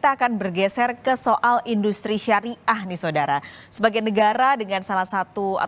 kita akan bergeser ke soal industri syariah nih saudara. Sebagai negara dengan salah satu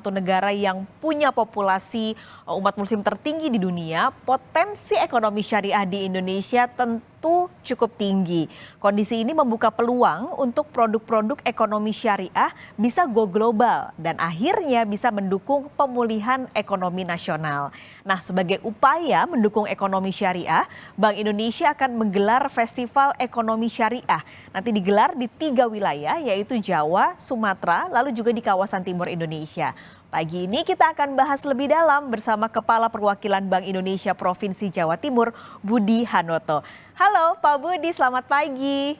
negara yang punya populasi umat muslim tertinggi di dunia, potensi ekonomi syariah di Indonesia tentu cukup tinggi. Kondisi ini membuka peluang untuk produk-produk ekonomi syariah bisa go global dan akhirnya bisa mendukung pemulihan ekonomi nasional. Nah, sebagai upaya mendukung ekonomi syariah, Bank Indonesia akan menggelar Festival Ekonomi Syariah. Nanti digelar di 3 wilayah yaitu Jawa, Sumatera, lalu juga di kawasan timur Indonesia. Pagi ini kita akan bahas lebih dalam bersama Kepala Perwakilan Bank Indonesia Provinsi Jawa Timur, Budi Hanoto. Halo Pak Budi, selamat pagi.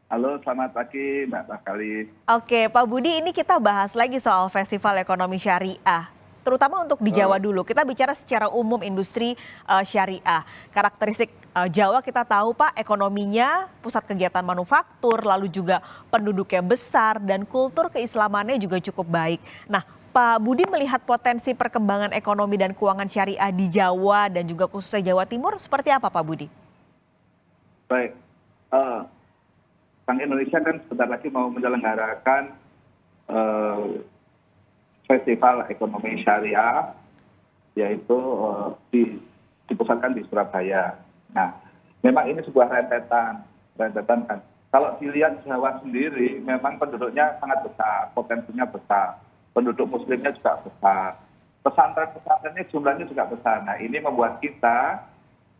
Halo, selamat pagi Mbak Bakali. Oke Pak Budi, ini kita bahas lagi soal Festival Ekonomi Syariah. Terutama untuk di Jawa dulu, kita bicara secara umum industri syariah. Karakteristik Jawa kita tahu Pak, ekonominya pusat kegiatan manufaktur, lalu juga penduduknya besar dan kultur keislamannya juga cukup baik. Nah, Pak Budi melihat potensi perkembangan ekonomi dan keuangan syariah di Jawa dan juga khususnya Jawa Timur seperti apa Pak Budi? Baik, Bank Indonesia kan sebentar lagi mau menyelenggarakan Festival Ekonomi Syariah, yaitu dipusatkan di Surabaya. Nah, memang ini sebuah rentetan kan. Kalau dilihat Jawa sendiri, memang penduduknya sangat besar, potensinya besar. Penduduk muslimnya juga besar. Pesantren-pesantrennya jumlahnya juga besar. Nah, ini membuat kita,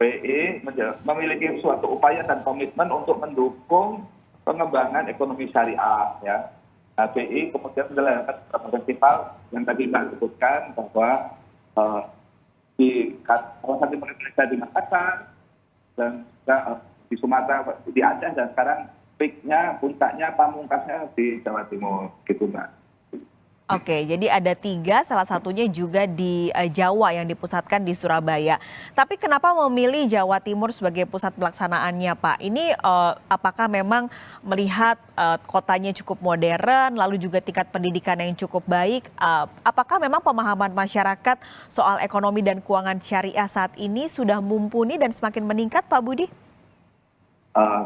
BI, memiliki suatu upaya dan komitmen untuk mendukung pengembangan ekonomi syariah. Ya. Nah, BI kemudian menyelenggarakan festival yang tadi Mbak sebutkan bahwa di kawasan timur Indonesia di Makassar dan juga di Sumatera, di Aceh, dan sekarang peaknya, puncaknya, pamungkasnya di Jawa Timur, gitu Mbak. Oke, jadi ada 3, salah satunya juga di Jawa yang dipusatkan di Surabaya. Tapi kenapa memilih Jawa Timur sebagai pusat pelaksanaannya, Pak? Ini apakah memang melihat kotanya cukup modern, lalu juga tingkat pendidikan yang cukup baik? Apakah memang pemahaman masyarakat soal ekonomi dan keuangan syariah saat ini sudah mumpuni dan semakin meningkat, Pak Budi?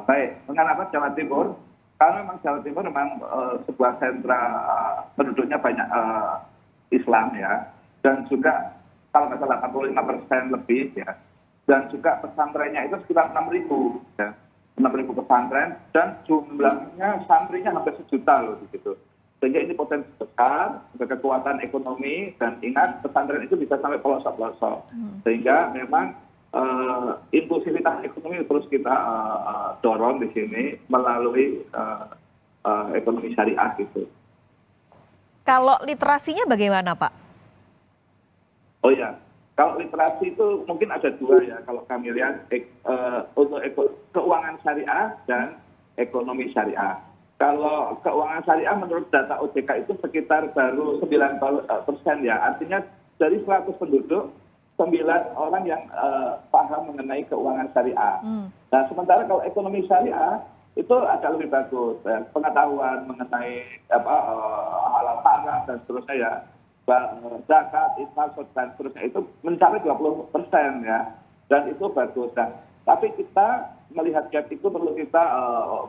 Baik, mengapa Jawa Timur? Karena memang Jawa Timur memang sebuah sentra penduduknya banyak Islam ya, dan juga kalau nggak salah 85% lebih ya, dan juga pesantrennya itu sekitar 6.000 ya, 6.000 pesantren, dan jumlahnya santrinya hampir 1 juta loh gitu. Sehingga ini potensi besar, kekuatan ekonomi, dan ingat pesantren itu bisa sampai pelosok-pelosok. Sehingga memang inklusivitas ekonomi terus kita dorong di sini melalui ekonomi syariah gitu. Kalau literasinya bagaimana, Pak? Oh ya, kalau literasi itu mungkin ada 2 ya kalau kami lihat, untuk keuangan syariah dan ekonomi syariah. Kalau keuangan syariah menurut data OJK itu sekitar baru 9% ya, artinya dari 100 penduduk 9 orang yang paham mengenai keuangan syariah. Nah, sementara kalau ekonomi syariah itu agak lebih bagus. Ya. Pengetahuan mengenai halal haram dan seterusnya ya, zakat, infak, dan seterusnya itu mencapai 20% ya. Dan itu bagus. Nah, tapi kita melihat gap itu perlu kita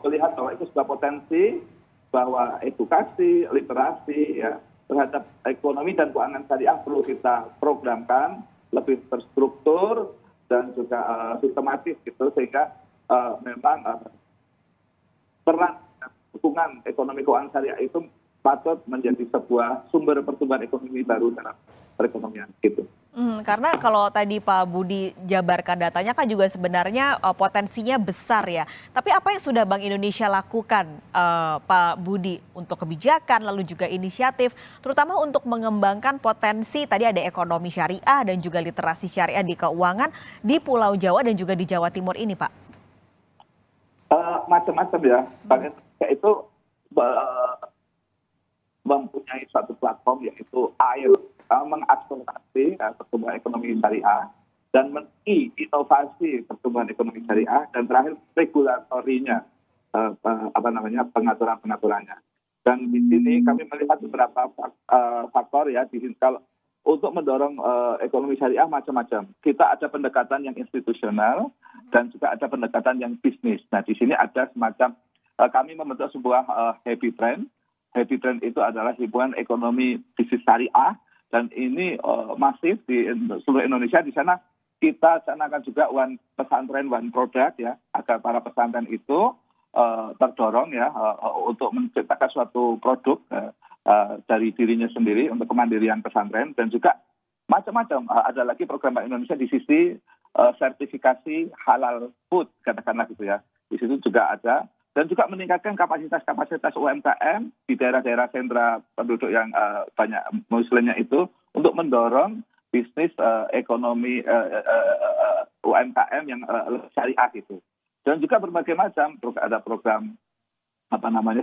melihat bahwa itu sebuah potensi, bahwa edukasi, literasi ya, terhadap ekonomi dan keuangan syariah perlu kita programkan lebih terstruktur dan juga sistematis gitu, sehingga memang peran dukungan ekonomi keuangan syariah itu patut menjadi sebuah sumber pertumbuhan ekonomi baru dalam perekonomian gitu. Karena kalau tadi Pak Budi jabarkan datanya kan juga sebenarnya potensinya besar ya. Tapi apa yang sudah Bank Indonesia lakukan Pak Budi untuk kebijakan lalu juga inisiatif terutama untuk mengembangkan potensi tadi ada ekonomi syariah dan juga literasi syariah di keuangan di Pulau Jawa dan juga di Jawa Timur ini Pak? Macam-macam ya. Bank Indonesia itu mempunyai suatu platform yaitu AIR, mengakselerasi pertumbuhan ekonomi syariah dan menginovasi pertumbuhan ekonomi syariah, dan terakhir regulatorinya, pengaturan-pengaturannya. Dan di sini kami melihat beberapa faktor ya. Kalau untuk mendorong ekonomi syariah macam-macam. Kita ada pendekatan yang institusional dan juga ada pendekatan yang bisnis. Nah, di sini ada semacam kami membentuk sebuah happy trend. Happy trend itu adalah himpunan ekonomi bisnis syariah dan ini masif di seluruh Indonesia. Di sana kita canangkan juga one pesantren one product ya, agar para pesantren itu terdorong ya untuk menciptakan suatu produk dari dirinya sendiri untuk kemandirian pesantren dan juga macam-macam. Ada lagi program Bank Indonesia di sisi sertifikasi halal food katakanlah gitu ya. Di situ juga ada dan juga meningkatkan kapasitas UMKM di daerah-daerah sentra penduduk yang banyak muslimnya itu untuk mendorong bisnis ekonomi UMKM yang syariah gitu. Dan juga berbagai macam ada program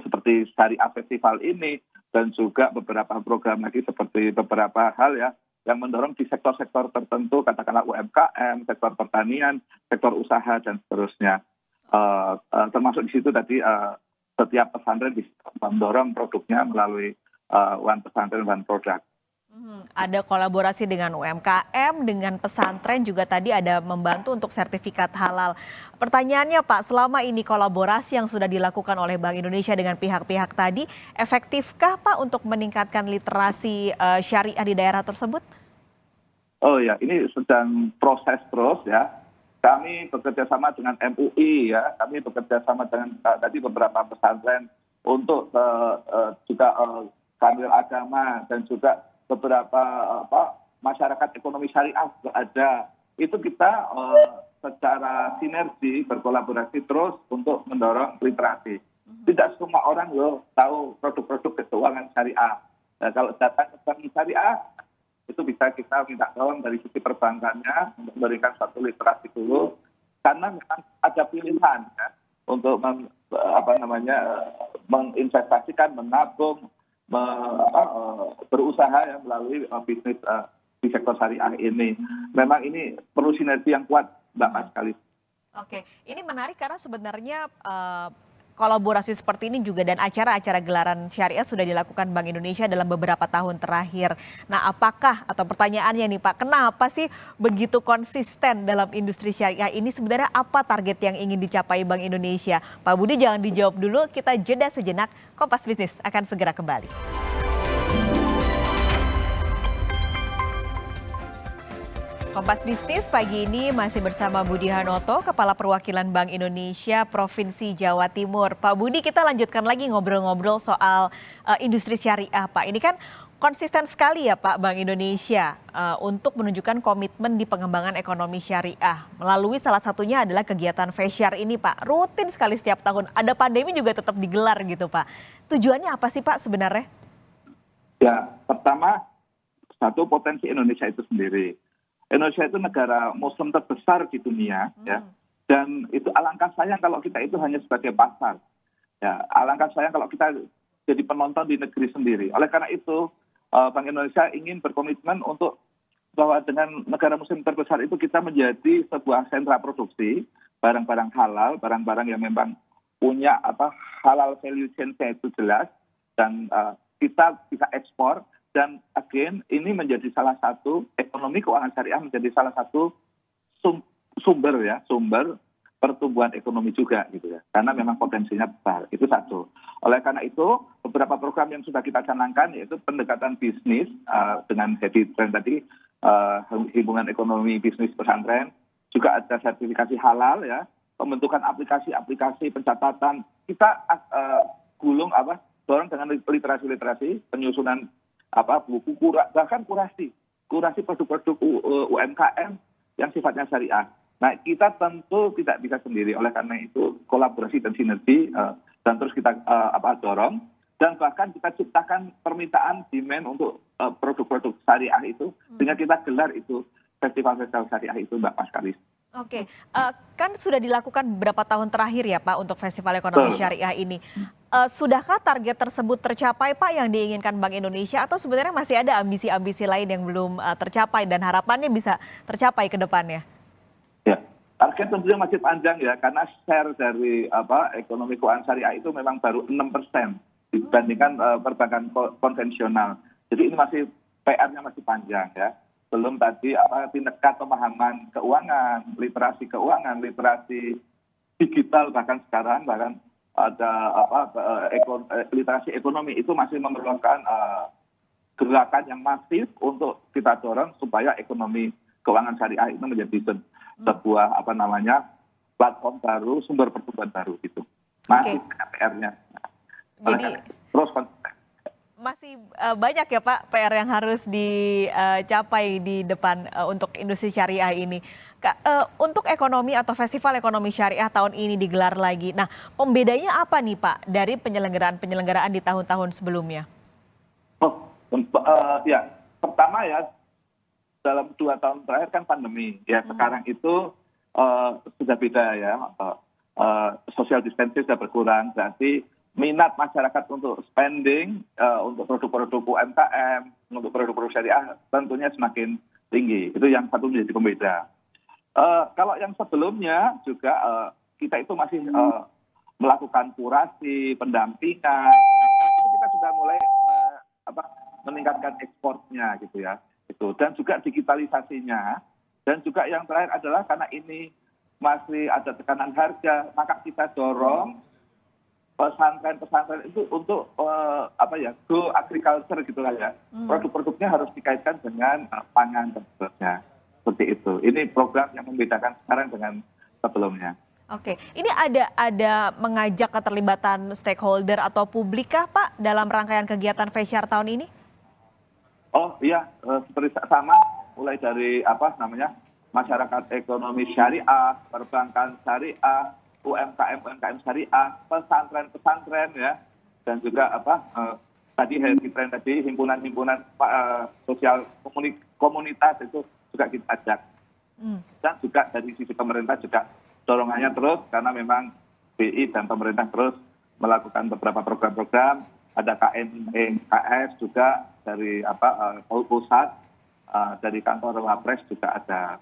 seperti syariah festival ini dan juga beberapa program lagi seperti beberapa hal ya yang mendorong di sektor-sektor tertentu katakanlah UMKM, sektor pertanian, sektor usaha dan seterusnya. Termasuk di situ tadi setiap pesantren bisa mendorong produknya melalui one pesantren one product. Ada kolaborasi dengan UMKM, dengan pesantren juga tadi ada membantu untuk sertifikat halal. Pertanyaannya Pak, selama ini kolaborasi yang sudah dilakukan oleh Bank Indonesia dengan pihak-pihak tadi, efektifkah Pak untuk meningkatkan literasi syariah di daerah tersebut? Oh ya, ini sedang proses terus ya. Kami bekerja sama dengan MUI ya, kami bekerja sama dengan tadi beberapa pesantren untuk juga kamil agama dan juga beberapa masyarakat ekonomi syariah ada. Itu kita secara sinergi berkolaborasi terus untuk mendorong literasi. Tidak semua orang tahu produk-produk keuangan syariah. Nah, kalau datang ke bank syariah itu bisa kita minta tolong dari sisi perbankannya untuk memberikan satu literasi dulu karena memang ada pilihan ya, untuk menginvestasikan, menabung, berusaha ya melalui bisnis di sektor syariah ini. Memang ini perlu sinergi yang kuat Mbak Mas sekali. Oke, ini menarik karena sebenarnya kolaborasi seperti ini juga dan acara-acara gelaran syariah sudah dilakukan Bank Indonesia dalam beberapa tahun terakhir. Nah, apakah atau pertanyaannya nih Pak, kenapa sih begitu konsisten dalam industri syariah ini? Sebenarnya apa target yang ingin dicapai Bank Indonesia? Pak Budi jangan dijawab dulu, kita jeda sejenak. Kompas Bisnis akan segera kembali. Kompas Bisnis pagi ini masih bersama Budi Hanoto, Kepala Perwakilan Bank Indonesia Provinsi Jawa Timur. Pak Budi, kita lanjutkan lagi ngobrol-ngobrol soal industri syariah, Pak. Ini kan konsisten sekali ya Pak Bank Indonesia untuk menunjukkan komitmen di pengembangan ekonomi syariah. Melalui salah satunya adalah kegiatan Fesyar ini Pak. Rutin sekali setiap tahun. Ada pandemi juga tetap digelar gitu Pak. Tujuannya apa sih Pak sebenarnya? Ya, pertama satu potensi Indonesia itu sendiri. Indonesia itu negara Muslim terbesar di dunia, ya, dan itu alangkah sayang kalau kita itu hanya sebagai pasar, ya, alangkah sayang kalau kita jadi penonton di negeri sendiri. Oleh karena itu, Bank Indonesia ingin berkomitmen untuk bahwa dengan negara Muslim terbesar itu kita menjadi sebuah sentra produksi barang-barang halal, barang-barang yang memang punya halal value chain-nya itu jelas dan kita bisa ekspor. Dan again, ini menjadi salah satu ekonomi keuangan syariah menjadi salah satu sumber pertumbuhan ekonomi juga gitu ya. Karena memang potensinya besar. Itu satu. Oleh karena itu, beberapa program yang sudah kita canangkan yaitu pendekatan bisnis dengan happy trend tadi, hubungan ekonomi bisnis pesantren, juga ada sertifikasi halal ya, pembentukan aplikasi pencatatan. Kita dorong dengan literasi, penyusunan buku, bahkan kurasi produk-produk UMKM yang sifatnya syariah. Nah, kita tentu tidak bisa sendiri. Oleh karena itu, kolaborasi dan sinergi dan terus kita dorong dan bahkan kita ciptakan permintaan demand untuk produk-produk syariah itu sehingga kita gelar itu festival-festival syariah itu Mbak Paskalis. Oke, kan sudah dilakukan beberapa tahun terakhir ya Pak untuk Festival Ekonomi Syariah ini. Sudahkah target tersebut tercapai Pak yang diinginkan Bank Indonesia atau sebenarnya masih ada ambisi-ambisi lain yang belum tercapai dan harapannya bisa tercapai ke depannya? Ya, target tentunya masih panjang ya karena share dari ekonomi keuangan syariah itu memang baru 6% dibandingkan perbankan konvensional. Jadi ini masih PR-nya masih panjang ya. Belum tadi tingkat pemahaman keuangan, literasi digital bahkan sekarang ada literasi ekonomi itu masih memerlukan gerakan yang masif untuk kita dorong supaya ekonomi keuangan syariah itu menjadi sebuah platform baru, sumber pertumbuhan baru gitu. Masih PR-nya. Jadi Terus masih banyak ya Pak PR yang harus dicapai di depan untuk industri syariah ini. Untuk ekonomi atau festival ekonomi syariah tahun ini digelar lagi. Nah, pembedanya apa nih Pak dari penyelenggaraan di tahun-tahun sebelumnya? Ya, pertama ya dalam 2 tahun terakhir kan pandemi. Ya sekarang itu sudah beda ya. Social distancing sudah berkurang. Berarti minat masyarakat untuk spending untuk produk-produk UMKM, untuk produk-produk syariah tentunya semakin tinggi. Itu yang satu menjadi pembeda. Kalau yang sebelumnya juga kita itu masih melakukan kurasi, pendampingan. Itu kita sudah mulai meningkatkan ekspornya gitu ya. Dan juga digitalisasinya. Dan juga yang terakhir adalah karena ini masih ada tekanan harga, maka kita dorong pesantren-pesantren itu untuk go agriculture gitu lah ya. Produk-produknya harus dikaitkan dengan pangan dan seterusnya. Seperti itu. Ini program yang membedakan sekarang dengan sebelumnya. Oke, ini ada mengajak keterlibatan stakeholder atau publik kah Pak dalam rangkaian kegiatan Festival tahun ini? Oh iya, seperti sama mulai dari masyarakat ekonomi syariah, perbankan syariah, UMKM syariah, pesantren ya, dan juga tadi himpunan-himpunan sosial komunitas itu juga kita ajak. Dan juga dari sisi pemerintah juga dorongannya terus karena memang BI dan pemerintah terus melakukan beberapa program-program, ada KNKS juga dari pusat, dari kantor Wapres juga ada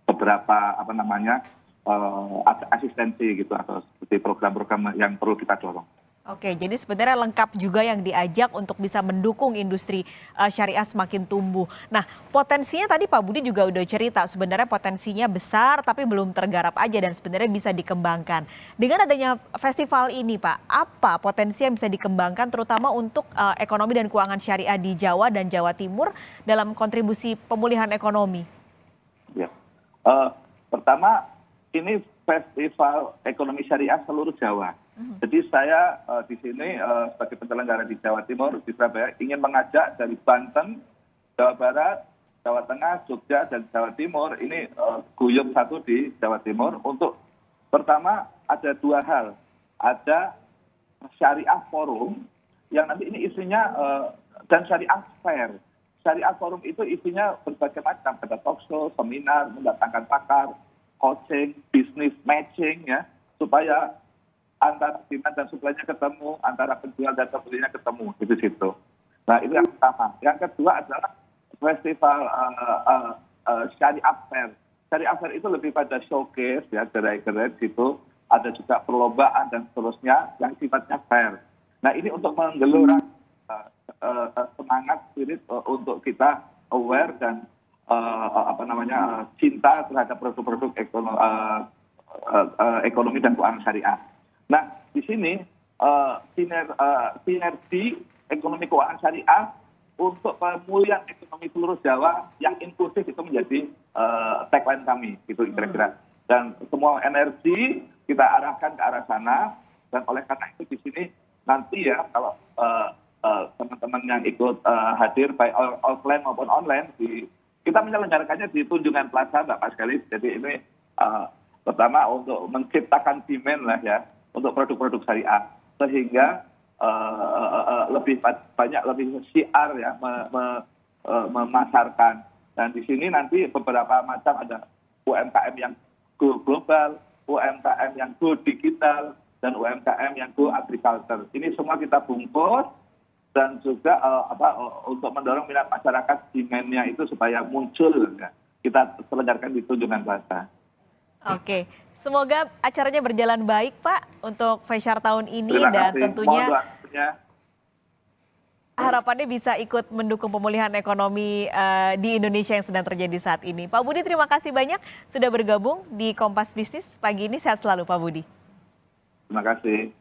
beberapa asistensi gitu atau seperti program-program yang perlu kita dorong. Oke, jadi sebenarnya lengkap juga yang diajak untuk bisa mendukung industri syariah semakin tumbuh. Nah, potensinya tadi Pak Budi juga udah cerita, sebenarnya potensinya besar tapi belum tergarap aja dan sebenarnya bisa dikembangkan. Dengan adanya festival ini Pak, apa potensi yang bisa dikembangkan terutama untuk ekonomi dan keuangan syariah di Jawa dan Jawa Timur dalam kontribusi pemulihan ekonomi? Ya, pertama ini festival ekonomi syariah seluruh Jawa. Jadi saya di sini sebagai penyelenggara di Jawa Timur, di Surabaya, ingin mengajak dari Banten, Jawa Barat, Jawa Tengah, Jogja, dan Jawa Timur, ini guyub satu di Jawa Timur, untuk pertama ada 2 hal. Ada syariah forum, yang nanti ini isinya, dan syariah fair. Syariah forum itu isinya berbagai macam, ada talk show, seminar, mendatangkan pakar, coaching, business matching, ya, supaya antara demand dan supply-nya ketemu, antara penjual dan pembelinya ketemu di situ. Nah, itu yang pertama. Yang kedua adalah festival syariah fair. Syariah fair itu lebih pada showcase ya, gerai-gerai situ, ada juga perlombaan dan seterusnya yang sifatnya fair. Nah, ini untuk menggelora semangat spirit untuk kita aware dan cinta terhadap produk-produk ekonomi dan keuangan syariah. Nah, di sini sinergi ekonomi keuangan syariah untuk pemulihan ekonomi seluruh Jawa yang inklusif itu menjadi tagline kami, gitu kira-kira. Dan semua energi kita arahkan ke arah sana. Dan oleh karena itu di sini nanti ya kalau teman-teman yang ikut hadir baik offline maupun online, kita menyelenggarakannya di Tunjungan Plaza, Mbak Sekali. Jadi ini pertama untuk menciptakan demand lah ya, untuk produk-produk syariah, sehingga lebih syiar ya, memasarkan. Dan di sini nanti beberapa macam ada UMKM yang go global, UMKM yang go digital, dan UMKM yang go agriculture. Ini semua kita bungkus dan juga untuk mendorong minat masyarakat, demand-nya itu supaya muncul ya. Kita selenggarakan di Tunjungan Plaza. Oke, semoga acaranya berjalan baik Pak untuk Festival tahun ini dan tentunya harapannya bisa ikut mendukung pemulihan ekonomi di Indonesia yang sedang terjadi saat ini. Pak Budi, terima kasih banyak sudah bergabung di Kompas Bisnis pagi ini. Sehat selalu Pak Budi. Terima kasih.